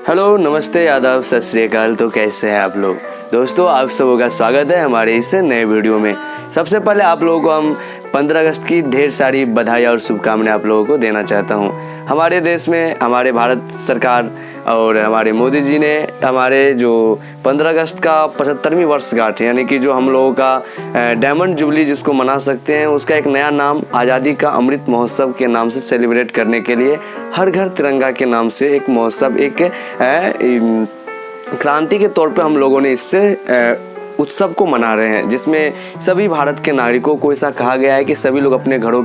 Hello, नमस्ते, आदाब, सत श्री अकाल। तो कैसे हैं आप लोग? दोस्तों, आप सबों का स्वागत है हमारे इस नए वीडियो में। सबसे पहले आप लोगों को हम 15 अगस्त की ढेर सारी बधाई और शुभकामनाएं आप लोगों को देना चाहता हूं। हमारे देश में हमारे भारत सरकार और हमारे मोदी जी ने हमारे जो 15 अगस्त का 75वीं वर्षगांठ यानी कि जो हम लोगों का डायमंड जुबली जिसको मना सकते हैं, उसका एक नया नाम आज़ादी का अमृत महोत्सव के नाम से सेलिब्रेट करने के लिए हर घर तिरंगा के नाम से एक महोत्सव, एक क्रांति के तौर पे हम लोगों ने इससे उत्सव को मना रहे हैं, जिसमें सभी भारत के नागरिकों को ऐसा कहा गया है कि सभी लोग अपने घरों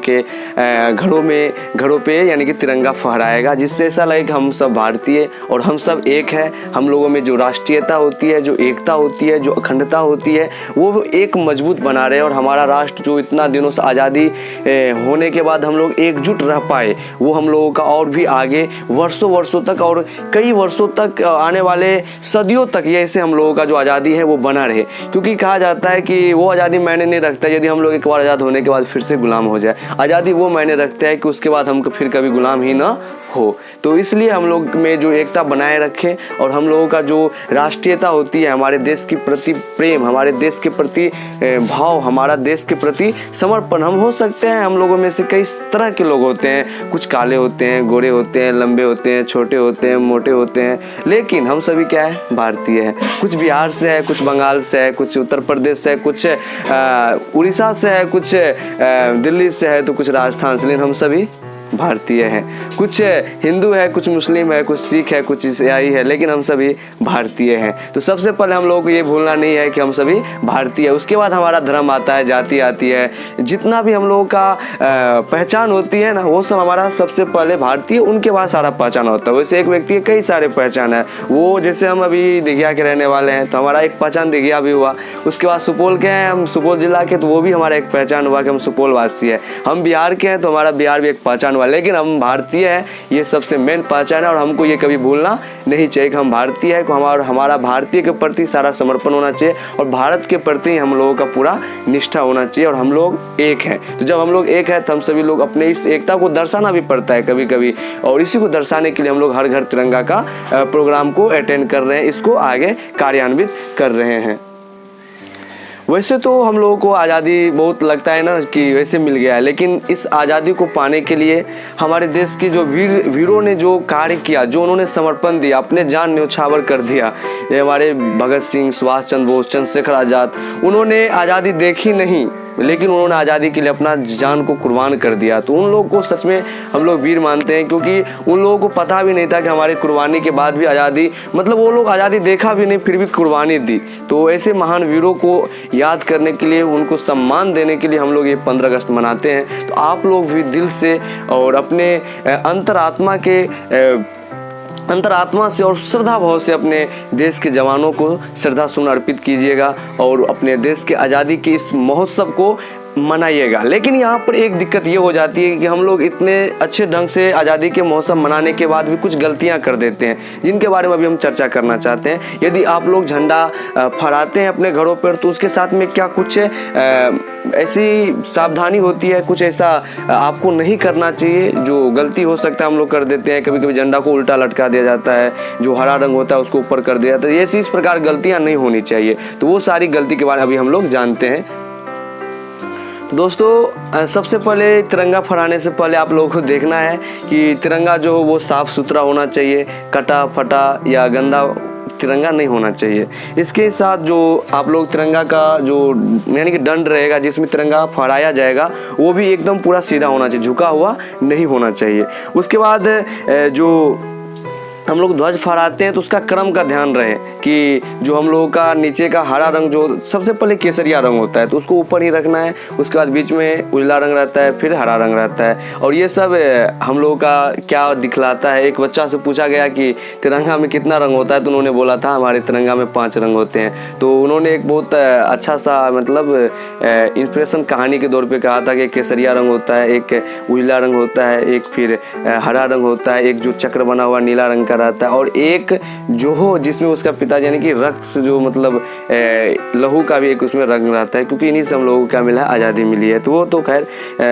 पे यानी कि तिरंगा फहराएगा, जिससे ऐसा लगे कि हम सब भारतीय और हम सब एक है। हम लोगों में जो राष्ट्रीयता होती है, जो एकता होती है, जो अखंडता होती है, वो एक मजबूत बना रहे। और हमारा राष्ट्र जो इतना दिनों से आज़ादी होने के बाद हम लोग एकजुट रह पाए, वो हम लोगों का और भी आगे वर्षों तक और कई वर्षों तक, आने वाले सदियों तक ये ऐसे हम लोगों का जो आज़ादी है वो बना रहे। क्योंकि कहा जाता है कि वो आज़ादी मायने नहीं रखता यदि हम लोग एक बार आज़ाद होने के बाद फिर से गुलाम हो जाए। आज़ादी वो मायने रखता है कि उसके बाद हम फिर कभी गुलाम ही ना हो। तो इसलिए हम लोग में जो एकता बनाए रखें और हम लोगों का जो राष्ट्रीयता होती है, हमारे देश के प्रति प्रेम, हमारे देश के प्रति भाव, हमारा देश के प्रति समर्पण। हम हो सकते हैं, हम लोगों में से कई तरह के लोग होते हैं, कुछ काले होते हैं, गोरे होते हैं, लंबे होते हैं, छोटे होते हैं, मोटे होते हैं, लेकिन हम सभी क्या है? भारतीय है। कुछ बिहार से है, कुछ बंगाल से है, कुछ उत्तर प्रदेश से है, कुछ उड़ीसा से है, कुछ दिल्ली से है, तो कुछ राजस्थान से, लेकिन हम सभी भारतीय हैं। कुछ हिंदू है, कुछ मुस्लिम है, कुछ सिख है, कुछ ईसाई है, लेकिन हम सभी भारतीय हैं। तो सबसे पहले हम लोगों को ये भूलना नहीं है कि हम सभी भारतीय है। उसके बाद हमारा धर्म आता है, जाति आती है, जितना भी हम लोगों का पहचान होती है ना, वो सब हमारा सबसे पहले भारतीय, उनके बाद सारा पहचान होता है। वैसे एक व्यक्ति के कई सारे पहचान है। वो जैसे हम अभी दिघिया के रहने वाले हैं, तो हमारा एक पहचान दिघिया भी हुआ। उसके बाद सुपौल के हैं, हम सुपौल जिला के, तो वो भी हमारा एक पहचान हुआ कि हम सुपौल वासी है। हम बिहार के हैं, तो हमारा बिहार भी एक पहचान हुआ। लेकिन हम भारतीय हैं, ये सबसे मेन पहचान है। और हमको ये कभी भूलना नहीं चाहिए कि हम भारतीय हैं, हमारा भारतीय के प्रति सारा समर्पण होना चाहिए और भारत के प्रति हम लोगों का पूरा निष्ठा होना चाहिए। और हम लोग एक हैं, तो जब हम लोग एक हैं तो हम सभी लोग अपने इस एकता को दर्शाना भी पड़ता है कभी कभी। और इसी को दर्शाने के लिए हम लोग हर घर तिरंगा का प्रोग्राम को अटेंड कर रहे हैं, इसको आगे कार्यान्वित कर रहे हैं। वैसे तो हम लोगों को आज़ादी बहुत लगता है ना कि वैसे मिल गया है, लेकिन इस आज़ादी को पाने के लिए हमारे देश के जो वीरों ने जो कार्य किया, जो उन्होंने समर्पण दिया, अपने जान न्यौछावर कर दिया, ये हमारे भगत सिंह, सुभाष चंद्र बोस, चंद्रशेखर आज़ाद, उन्होंने आज़ादी देखी नहीं, लेकिन उन्होंने आज़ादी के लिए अपना जान को कुर्बान कर दिया। तो उन लोगों को सच में हम लोग वीर मानते हैं, क्योंकि उन लोगों को पता भी नहीं था कि हमारी कुर्बानी के बाद भी आज़ादी, मतलब वो लोग आज़ादी देखा भी नहीं, फिर भी कुर्बानी दी। तो ऐसे महान वीरों को याद करने के लिए, उनको सम्मान देने के लिए हम लोग ये 15 अगस्त मनाते हैं। तो आप लोग भी दिल से और अपने अंतरात्मा से और श्रद्धा भाव से अपने देश के जवानों को श्रद्धा सुमन अर्पित कीजिएगा और अपने देश के आज़ादी के इस महोत्सव को मनाइएगा। लेकिन यहाँ पर एक दिक्कत ये हो जाती है कि हम लोग इतने अच्छे ढंग से आज़ादी के महोत्सव मनाने के बाद भी कुछ गलतियाँ कर देते हैं, जिनके बारे में अभी हम चर्चा करना चाहते हैं। यदि आप लोग झंडा फहराते हैं अपने घरों पर, तो उसके साथ में क्या कुछ ऐसी सावधानी होती है, कुछ ऐसा आपको नहीं करना चाहिए, जो गलती हो सकता है हम लोग कर देते हैं। कभी कभी झंडा को उल्टा लटका दिया जाता है, जो हरा रंग होता है उसको ऊपर कर दिया जाता है। ये इस प्रकार गलतियाँ नहीं होनी चाहिए। तो वो सारी गलती के बारे में अभी हम लोग जानते हैं। दोस्तों, सबसे पहले तिरंगा फहराने से पहले आप लोगों को देखना है कि तिरंगा जो हो वो साफ़ सुथरा होना चाहिए, कटा फटा या गंदा तिरंगा नहीं होना चाहिए। इसके साथ जो आप लोग तिरंगा का जो यानी कि दंड रहेगा जिसमें तिरंगा फहराया जाएगा, वो भी एकदम पूरा सीधा होना चाहिए, झुका हुआ नहीं होना चाहिए। उसके बाद जो हम लोग ध्वज फहराते हैं तो उसका क्रम का ध्यान रहे कि जो हम लोगों का नीचे का हरा रंग, जो सबसे पहले केसरिया रंग होता है, तो उसको ऊपर ही रखना है। उसके बाद बीच में उजला रंग रहता है, फिर हरा रंग रहता है। और ये सब हम लोगों का क्या दिखलाता है। एक बच्चा से पूछा गया कि तिरंगा में कितना रंग होता है, तो उन्होंने बोला था हमारे तिरंगा में 5 रंग होते हैं। तो उन्होंने एक बहुत अच्छा सा मतलब इंस्पिरेशन कहानी के दौर पर कहा था कि केसरिया रंग होता है, एक उजला रंग होता है, एक फिर हरा रंग होता है, एक जो चक्र बना हुआ नीला रंग का लड़का रहता है और एक जो हो जिसमें उसका पिताजी यानी कि रक्त से जो मतलब लहू का भी एक उसमें रंग रहता है, क्योंकि इन्हीं से हम लोगों को क्या मिला है, आज़ादी मिली है। तो वो तो खैर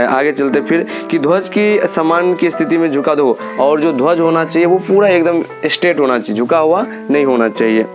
आगे चलते फिर कि ध्वज की सम्मान की स्थिति में झुका दो, और जो ध्वज होना चाहिए वो पूरा एकदम स्ट्रेट होना चाहिए, झुका हुआ नहीं होना चाहिए।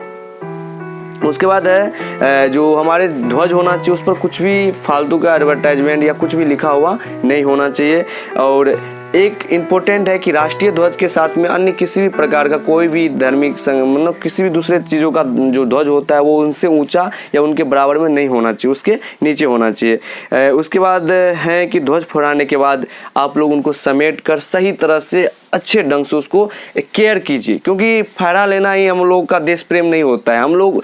उसके बाद है जो हमारे ध्वज होना चाहिए उस पर कुछ भी फालतू का एडवर्टाइजमेंट या कुछ भी लिखा हुआ नहीं होना चाहिए। और एक इम्पोर्टेंट है कि राष्ट्रीय ध्वज के साथ में अन्य किसी भी प्रकार का कोई भी धार्मिक मतलब किसी भी दूसरे चीज़ों का जो ध्वज होता है वो उनसे ऊंचा या उनके बराबर में नहीं होना चाहिए, उसके नीचे होना चाहिए। उसके बाद है कि ध्वज फहराने के बाद आप लोग उनको समेट कर सही तरह से अच्छे ढंग से उसको केयर कीजिए, क्योंकि फहरा लेना ही हम लोग का देश प्रेम नहीं होता है। हम लोग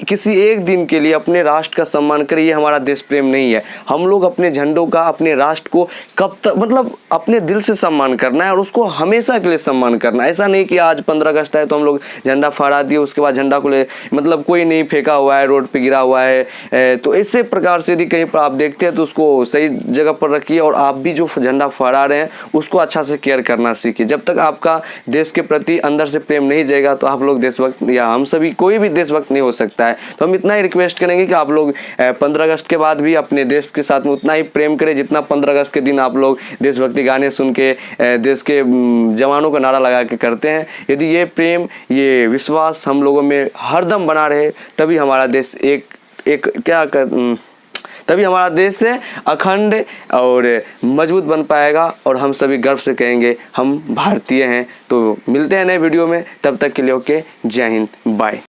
किसी एक दिन के लिए अपने राष्ट्र का सम्मान करें, ये हमारा देश प्रेम नहीं है। हम लोग अपने झंडों का, अपने राष्ट्र को कब तक मतलब अपने दिल से सम्मान करना है और उसको हमेशा के लिए सम्मान करना है। ऐसा नहीं कि आज 15 अगस्त है तो हम लोग झंडा फहरा दिए, उसके बाद झंडा को ले मतलब कोई नहीं फेंका हुआ है, रोड पे गिरा हुआ है। तो इसी प्रकार से यदि कहीं पर आप देखते हैं तो उसको सही जगह पर रखिए, और आप भी जो झंडा फहरा रहे हैं उसको अच्छा से केयर करना सीखिए। जब तक आपका देश के प्रति अंदर से प्रेम नहीं जाएगा तो आप लोग देशभक्त या हम सभी कोई भी देशभक्त नहीं हो सकता है। तो हम इतना ही रिक्वेस्ट करेंगे कि आप लोग 15 अगस्त के बाद भी अपने देश के साथ में उतना ही प्रेम करें जितना 15 अगस्त के दिन आप लोग देशभक्ति गाने सुन के देश के जवानों का नारा लगा के करते हैं। यदि ये प्रेम, ये विश्वास हम लोगों में हरदम बना रहे तभी हमारा देश तभी हमारा देश से अखंड और मजबूत बन पाएगा और हम सभी गर्व से कहेंगे हम भारतीय हैं। तो मिलते हैं नए वीडियो में, तब तक के लिए ओके, जय हिंद, बाय।